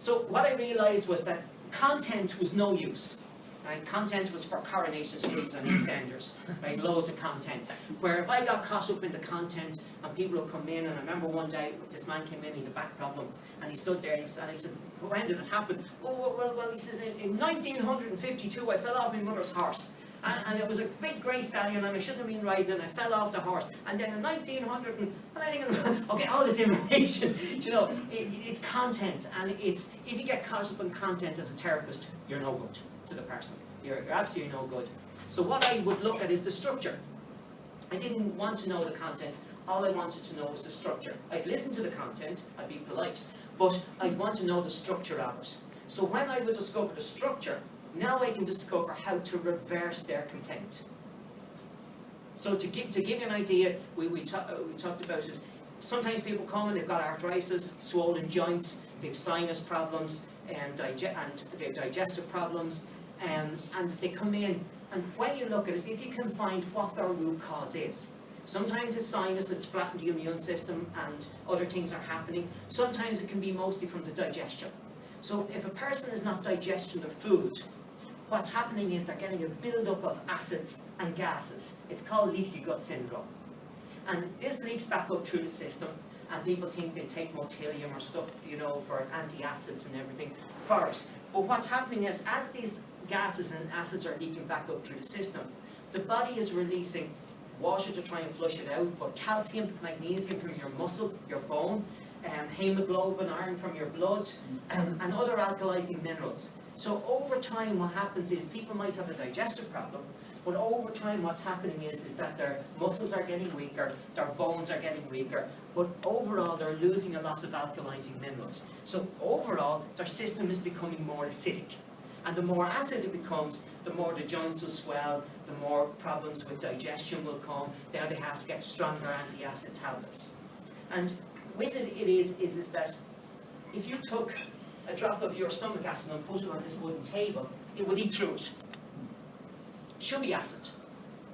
So what I realised was that content was no use. Right? Content was for coronation streets and extenders, right? Loads of content. Where if I got caught up in the content and people would come in, and I remember one day this man came in, he had a back problem, and he stood there and I said, when did it happen? Oh, well, he says, in 1952 I fell off my mother's horse. And it was a big grey stallion and I shouldn't have been riding and I fell off the horse. And then in 1900, okay, all this information, you know, it's content. And it's, if you get caught up in content as a therapist, you're no good to the person. You're absolutely no good. So what I would look at is the structure. I didn't want to know the content. All I wanted to know was the structure. I'd listen to the content, I'd be polite, but I'd want to know the structure of it. So when I would discover the structure, now I can discover how to reverse their complaint. So to give you an idea, we talked about it. Sometimes people come and they've got arthritis, swollen joints, they've sinus problems, and they've digestive problems, and they come in. And when you look at it, see if you can find what their root cause is. Sometimes it's sinus, it's flattened the immune system, and other things are happening. Sometimes it can be mostly from the digestion. So if a person is not digesting their food, what's happening is they're getting a build-up of acids and gases. It's called leaky gut syndrome. And this leaks back up through the system, and people think they take Motilium or stuff, you know, for anti-acids and everything for it. But what's happening is, as these gases and acids are leaking back up through the system, the body is releasing water to try and flush it out, but calcium, magnesium from your muscle, your bone, hemoglobin, iron from your blood, and other alkalizing minerals. So over time what happens is people might have a digestive problem, but over time what's happening is that their muscles are getting weaker, their bones are getting weaker, but overall they're losing a lot of alkalizing minerals. So overall their system is becoming more acidic. And the more acid it becomes, the more the joints will swell, the more problems with digestion will come. Then they have to get stronger anti-acid tablets. And with it is that if you took a drop of your stomach acid and put it on this wooden table, it would eat through it. It should be acid.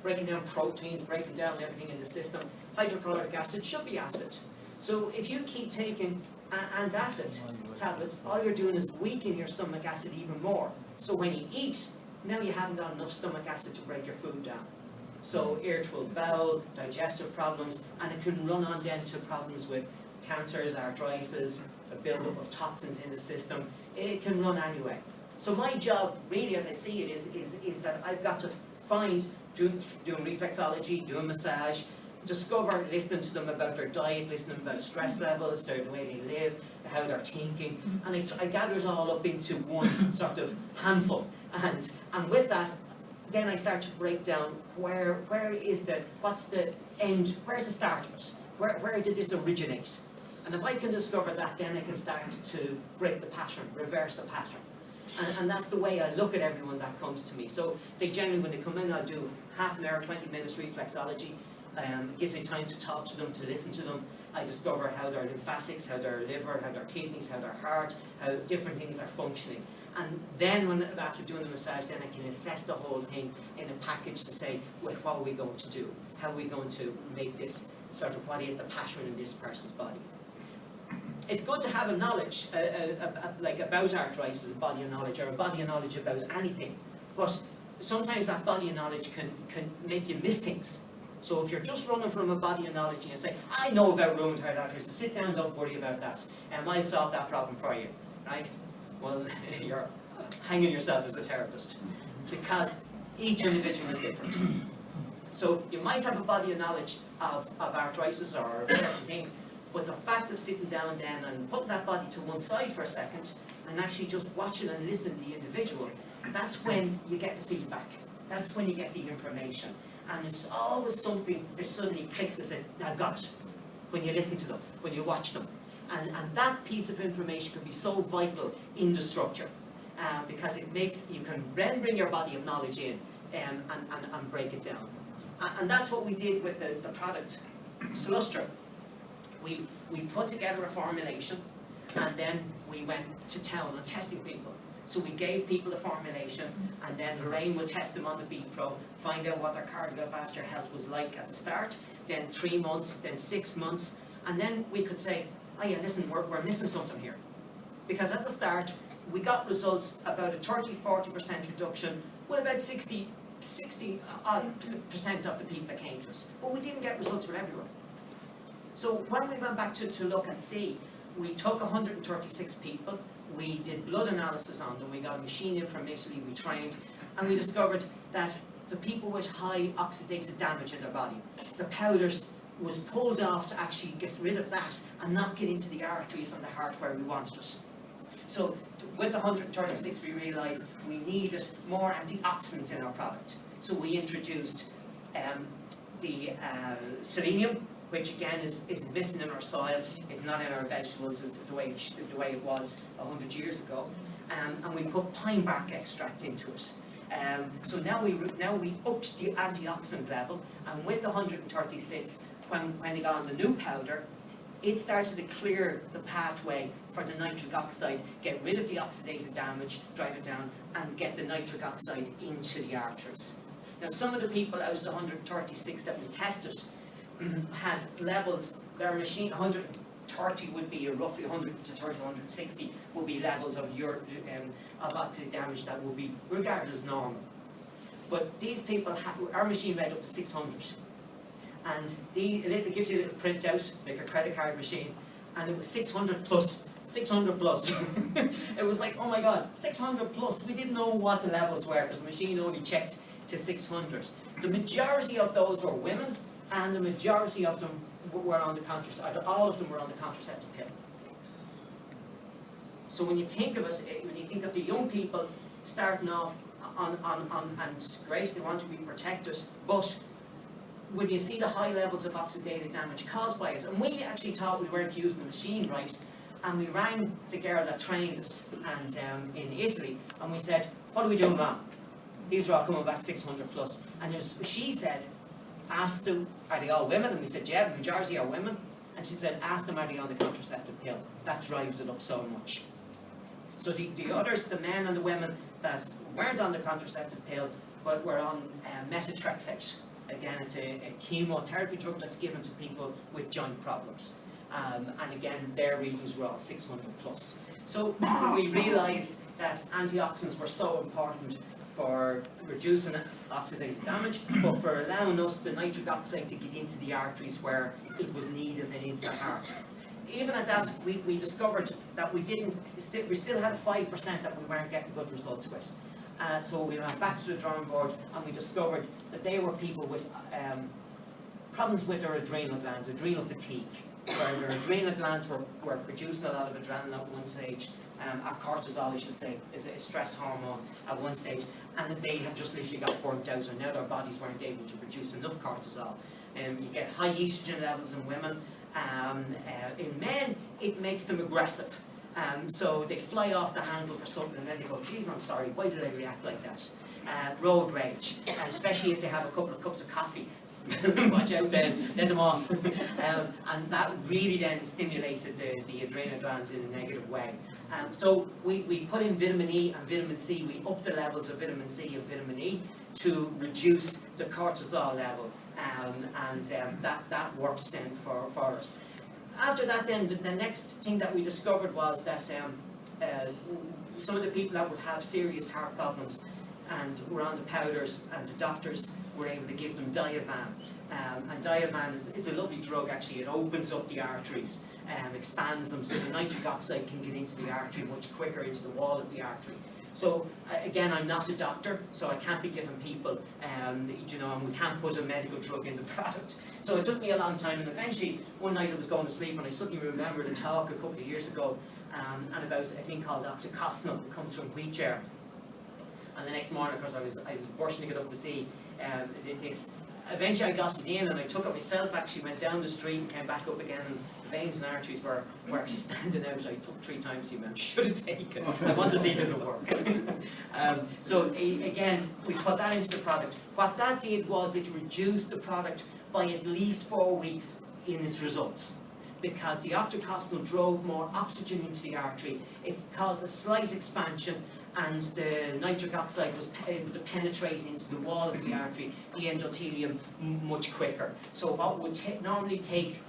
Breaking down proteins, breaking down everything in the system. Hydrochloric acid should be acid. So if you keep taking antacid tablets, all you're doing is weakening your stomach acid even more. So when you eat, now you haven't got enough stomach acid to break your food down. So irritable bowel, digestive problems, and it can run on then to problems with cancers, arthritis, a build-up of toxins in the system. It can run anyway. So my job, really, as I see it, is that I've got to find, doing reflexology, doing massage, discover, listening to them about their diet, listening about stress levels, the way they live, how they're thinking, and I gather it all up into one sort of handful. And with that, then I start to break down where is the, what's the end, where's the start of it? Where did this originate? And if I can discover that, then I can start to break the pattern, reverse the pattern. And that's the way I look at everyone that comes to me. So they generally, when they come in, I'll do half an hour, 20 minutes reflexology. It gives me time to talk to them, to listen to them. I discover how their lymphatics, how their liver, how their kidneys, how their heart, how different things are functioning. And then after doing the massage, then I can assess the whole thing in a package to say, well, what are we going to do? How are we going to make this sort of, what is the pattern in this person's body? It's good to have a knowledge, like about arthritis, a body of knowledge, or a body of knowledge about anything. But sometimes that body of knowledge can make you miss things. So if you're just running from a body of knowledge and you say, I know about rheumatoid arthritis, sit down, don't worry about that, and I'll solve that problem for you, right? Well, you're hanging yourself as a therapist, because each individual is different. So you might have a body of knowledge of arthritis or certain things, but the fact of sitting down then and putting that body to one side for a second and actually just watching and listening to the individual, that's when you get the feedback. That's when you get the information. And it's always something that suddenly clicks and says, I've got it. When you listen to them, when you watch them. And that piece of information can be so vital in the structure. Because it makes, you can then bring your body of knowledge in and break it down. And that's what we did with the product Salustra. We put together a formulation, and then we went to town on testing people. So we gave people a formulation, and then Lorraine would test them on the B-Pro, find out what their cardiovascular health was like at the start, then 3 months, then 6 months, and then we could say, oh yeah, listen, we're missing something here. Because at the start, we got results about a 30-40% reduction with about 60% of the people that came to us. But we didn't get results with everyone. So when we went back to look and see, we took 136 people, we did blood analysis on them, we got a machine in from Italy, we trained, and we discovered that the people with high oxidative damage in their body, the powders was pulled off to actually get rid of that and not get into the arteries and the heart where we wanted it. So with the 136 we realised we needed more antioxidants in our product. So we introduced the selenium, which again is missing in our soil. It's not in our vegetables the way it was 100 years ago. And we put pine bark extract into it. So now we upped the antioxidant level, and with the 136, when they got on the new powder, it started to clear the pathway for the nitric oxide, get rid of the oxidative damage, drive it down, and get the nitric oxide into the arteries. Now some of the people out of the 136 that we tested had levels, their machine 130 would be roughly 130, 160 would be levels of oxidative damage that would be regarded as normal. But these people, our machine read up to 600. And it gives you a little printout, like a credit card machine, and it was 600 plus. 600 plus. It was like, oh my God, 600 plus. We didn't know what the levels were because the machine only checked to 600. The majority of those were women, and the majority of them were on the contraceptive. All of them were on the contraceptive pill. So when you think of it, when you think of the young people starting off on and great, they want to be protected, but when you see the high levels of oxidative damage caused by it, and we actually thought we weren't using the machine right, and we rang the girl that trained us and in Italy, and we said, what are we doing wrong? These are all coming back 600 plus. And she said, ask them, are they all women? And we said, yeah, the majority are women. And she said, ask them, are they on the contraceptive pill? That drives it up so much. So the others, the men and the women that weren't on the contraceptive pill, but were on methotrexate. Again, it's a chemotherapy drug that's given to people with joint problems. And again, their readings were all 600 plus. So we realised that antioxidants were so important for reducing oxidative damage, but for allowing us the nitric oxide to get into the arteries where it was needed and into the heart. Even at that, we discovered that we still had 5% that we weren't getting good results with. So we went back to the drawing board and we discovered that they were people with problems with their adrenal glands, adrenal fatigue, where their adrenal glands were producing a lot of adrenaline at one stage, or cortisol I should say, it's a stress hormone at one stage, and they had just literally got burnt out, and now their bodies weren't able to produce enough cortisol. You get high estrogen levels in women. In men, it makes them aggressive. So they fly off the handle for something and then they go, geez, I'm sorry, why did I react like that? Road rage, especially if they have a couple of cups of coffee. Watch out then, let them off. And that really then stimulated the adrenal glands in a negative way. So we put in vitamin E and vitamin C, we upped the levels of vitamin C and vitamin E to reduce the cortisol level. That works then for us. After that then, the next thing that we discovered was that some of the people that would have serious heart problems and were on the powders, and the doctors were able to give them Diavan. And Diavan is a lovely drug actually. It opens up the arteries, expands them so the nitric oxide can get into the artery much quicker, into the wall of the artery. So again, I'm not a doctor, so I can't be giving people, and we can't put a medical drug in the product. So it took me a long time, and eventually one night I was going to sleep and I suddenly remembered a talk a couple of years ago, and about a thing called Dr. Costner. It comes from wheat germ. And the next morning, of course, I was bursting to get up to see this. Eventually I got it in and I took it myself, actually went down the street and came back up again, and the veins and arteries were actually standing out. I took 3 times the amount I should have taken. I want to see it didn't work. So again, we put that into the product. What that did was it reduced the product by at least 4 weeks in its results, because the octocostal drove more oxygen into the artery. It caused a slight expansion, and the nitric oxide was able to penetrate into the wall of the artery, the endothelium, much quicker. So what would normally take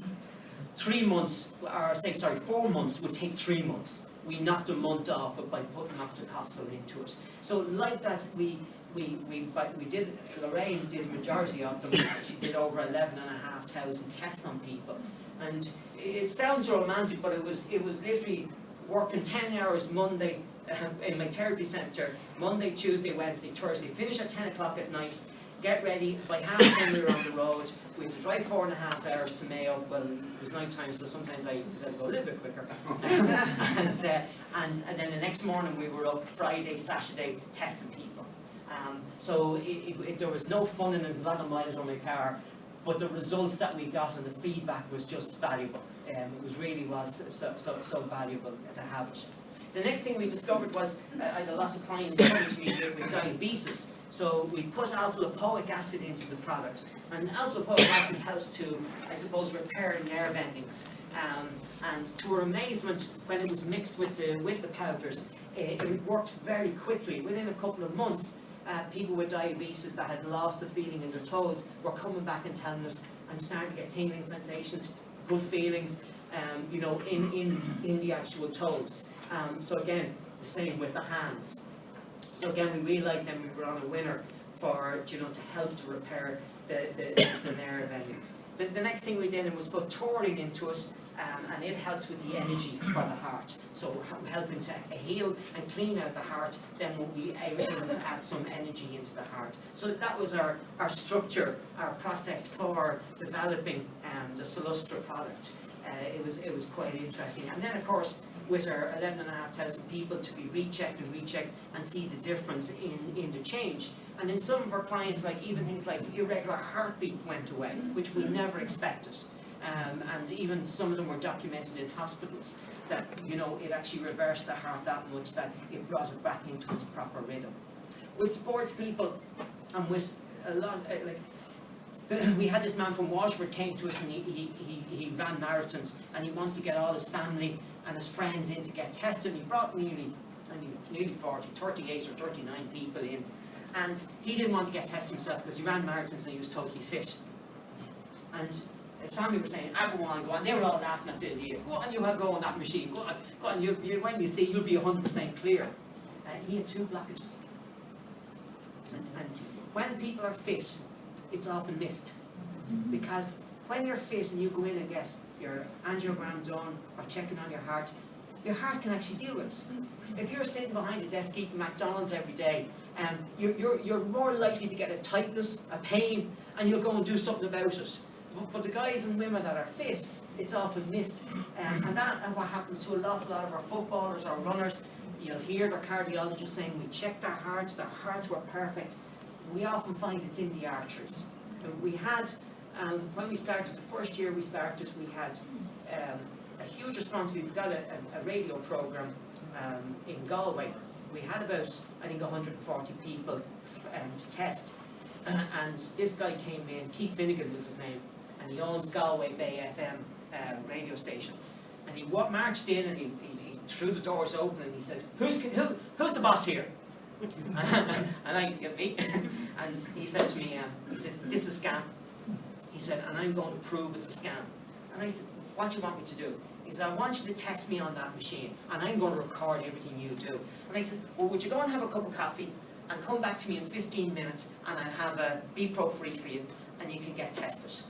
3 months, or 4 months, would take 3 months. we knocked a month off it by putting octocostal into it. So like that, Lorraine did the majority of them. She did over 11,500 tests on people. And it sounds romantic, but it was literally working 10 hours Monday in my therapy centre, Monday, Tuesday, Wednesday, Thursday, finish at 10 o'clock at night, get ready, by 10:30 we were on the road, we had to drive 4.5 hours to Mayo. Well, it was night time, so sometimes I go a little bit quicker. and then the next morning we were up Friday, Saturday, testing people. So there was no fun in a lot of miles on my car, but the results that we got and the feedback was just valuable. It was so valuable to have it. The next thing we discovered was I had a lot of clients coming to me with diabetes. So we put alpha-lipoic acid into the product. And alpha-lipoic acid helps to, I suppose, repair nerve endings. And to our amazement, when it was mixed with the powders, it worked very quickly. Within a couple of months, people with diabetes that had lost the feeling in their toes were coming back and telling us, I'm starting to get tingling sensations, good feelings, in the actual toes. So again, the same with the hands. So again, we realised then we were on a winner for, to help to repair the nerve endings. The next thing we did was put taurine into it, and it helps with the energy for the heart. So helping to heal and clean out the heart, then we'll be able to add some energy into the heart. So that was our structure, our process for developing the Salustra product. It was quite interesting. And then of course, with our 11,500 people to be rechecked and see the difference in the change. And in some of our clients, like even things like irregular heartbeat went away, which we never expected. And even some of them were documented in hospitals that, it actually reversed the heart that much that it brought it back into its proper rhythm. With sports people, and with a lot, we had this man from Waterford came to us, and he ran marathons, and he wanted to get all his family and his friends in to get tested. And he brought nearly 40, 38 or 39 people in, and he didn't want to get tested himself because he ran marathons and he was totally fit. And his family were saying, I go on, and they were all laughing at the idea. Go on, you have go on that machine. Go on. When you see, you'll be 100% clear. He had 2 blockages. And when people are fit, it's often missed, because when you're fit and you go in and get your angiogram done or checking on your heart can actually deal with it. If you're sitting behind a desk eating McDonald's every day, you're more likely to get a tightness, a pain, and you'll go and do something about it. But the guys and women that are fit, it's often missed. And what happens to an awful lot of our footballers or runners. You'll hear their cardiologist saying, we checked their hearts were perfect. We often find it's in the arteries. We had, when we started, the first year we started, we had a huge response. We got a radio program in Galway. We had about, I think, 140 people to test. And this guy came in, Keith Finnegan was his name, and he owns Galway Bay FM radio station. And he marched in and he threw the doors open and he said, who's the boss here? And me. And he said to me, he said, this is a scam. He said, and I'm going to prove it's a scam. And I said, what do you want me to do? He said, I want you to test me on that machine, and I'm going to record everything you do. And I said, well, would you go and have a cup of coffee and come back to me in 15 minutes, and I'll have a B-Pro free for you, and you can get tested.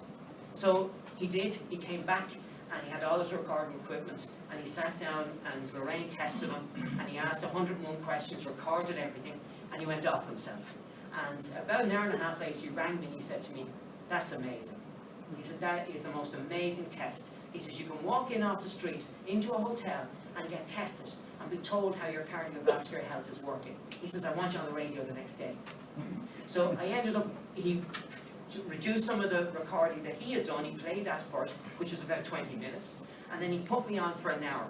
So he did. He came back, and he had all his recording equipment, and he sat down, and Lorraine tested him, and he asked 101 questions, recorded everything, and he went off himself. And about an hour and a half later, he rang me and he said to me, that's amazing. He said, that is the most amazing test. He says, you can walk in off the street into a hotel and get tested and be told how your cardiovascular health is working. He says, I want you on the radio the next day. So I ended up, he reduced some of the recording that he had done. He played that first, which was about 20 minutes. And then he put me on for an hour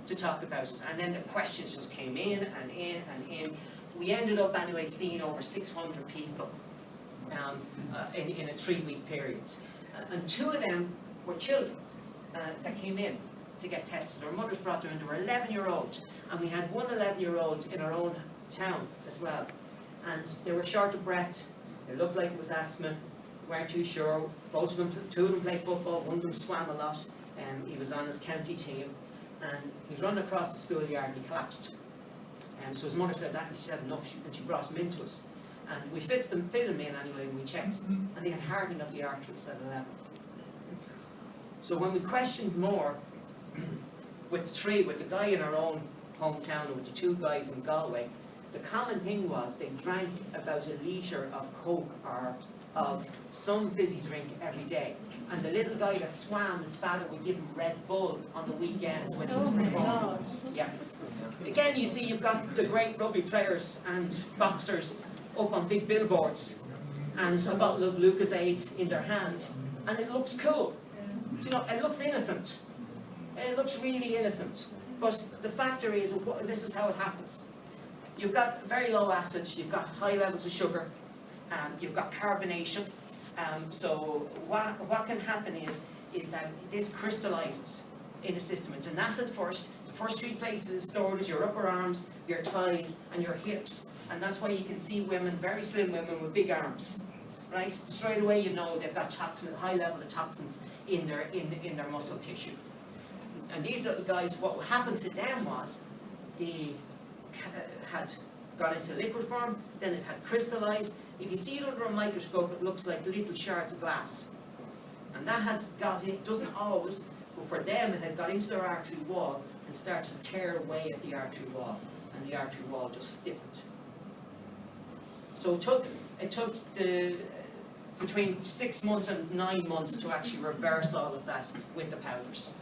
to talk about it. And then the questions just came in and in and in. We ended up anyway seeing over 600 people in a 3-week period. And 2 of them were children that came in to get tested. Their mothers brought them in. They were 11-year-olds. And we had one 11-year-old in our own town as well. And they were short of breath. It looked like it was asthma. Weren't too sure. Both of them, 2 of them played football. One of them swam a lot. He was on his county team. and he was running across the schoolyard and he collapsed. So his mother said that she had enough, and she brought him into us. And we fitted him in anyway, and we checked, and he had hardening of the arteries at 11. So when we questioned more with the guy in our own hometown and with the 2 guys in Galway, the common thing was they drank about a litre of Coke or of some fizzy drink every day. And the little guy that swam, his father would give him Red Bull on the weekends when he was performing. Yeah. Again, you see, you've got the great rugby players and boxers up on big billboards and a bottle of Lucozade in their hand, and it looks cool. You know, it looks innocent. It looks really innocent. But the factor is, this is how it happens. You've got very low acid, you've got high levels of sugar, you've got carbonation. So what can happen is that this crystallizes in the system. It's an acid first. The first 3 places it's stored is your upper arms, your thighs, and your hips. And that's why you can see women, very slim women with big arms. Right? Straight away you know they've got toxin, high level of toxins in their muscle tissue. And these little guys, what happened to them was they had got into liquid form, then it had crystallized. If you see it under a microscope, it looks like little shards of glass. And that had got in, it doesn't always, but for them it had got into their artery wall and started to tear away at the artery wall, and the artery wall just stiffened. So it took between 6 months and 9 months to actually reverse all of that with the powders.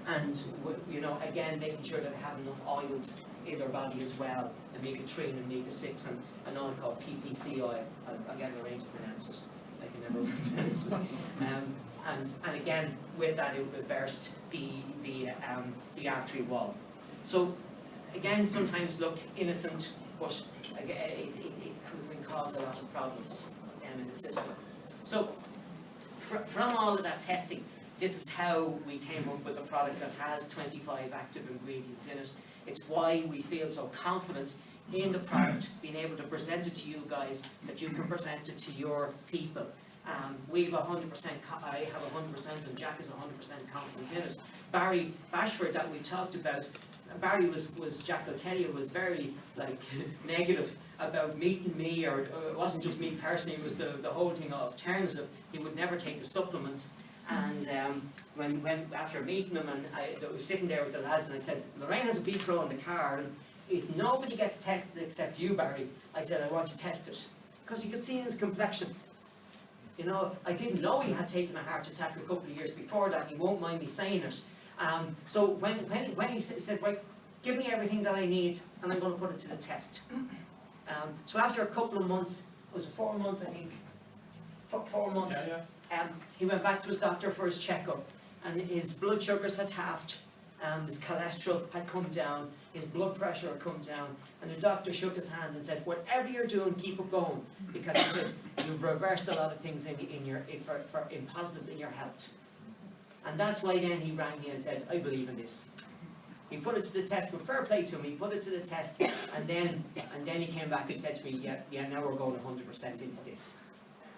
And, you know, again, making sure that they have enough oils in their body as well, omega-3 and omega-6, and an oil called PPC oil. I'll get Lorraine to pronounce it. I can never pronounce it. And again, with that, it reversed the artery wall. So, again, sometimes look innocent, but again, it can cause a lot of problems in the system. So, from all of that testing, this is how we came up with a product that has 25 active ingredients in it. It's why we feel so confident in the product, being able to present it to you guys, that you can present it to your people. We've 100%, I have 100%, and Jack has 100% confidence in it. Barry Bashford that we talked about, Barry was Jack will tell you, was very negative about meeting me, or it wasn't just me personally, it was the whole thing of alternative. He would never take the supplements. And when after meeting him, and I was sitting there with the lads, and I said, Lorraine has a Vitro in the car, and if nobody gets tested except you, Barry, I said, I want to test it. Because you could see in his complexion. You know, I didn't know he had taken a heart attack a couple of years before that. He won't mind me saying it. So when he said, right, give me everything that I need, and I'm going to put it to the test. So after a couple of months, it was 4 months, I think, 4 months, he went back to his doctor for his checkup, and his blood sugars had halved, his cholesterol had come down, his blood pressure had come down, and the doctor shook his hand and said, whatever you're doing, keep it going, because he says, you've reversed a lot of things in positive in your health. And that's why then he rang me and said, I believe in this. He put it to the test, with fair play to him, he put it to the test, and then he came back and said to me, yeah, now we're going 100% into this.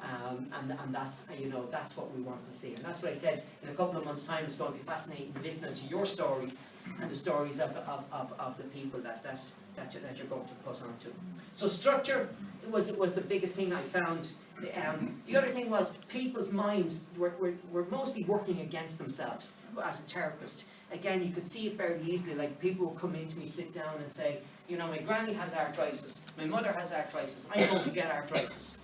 And that's, you know, that's what we want to see. And that's what I said, in a couple of months' time, it's going to be fascinating listening to your stories and the stories of the people that you're going to put onto. So structure was the biggest thing I found. The other thing was people's minds were mostly working against themselves as a therapist. Again, you could see it very easily, like people would come in to me, sit down and say, you know, my granny has arthritis, my mother has arthritis, I'm going to get arthritis.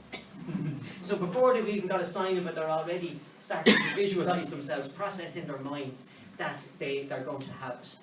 So before they've even got a sign of it, they're already starting to visualise themselves, process in their minds that they're going to have it.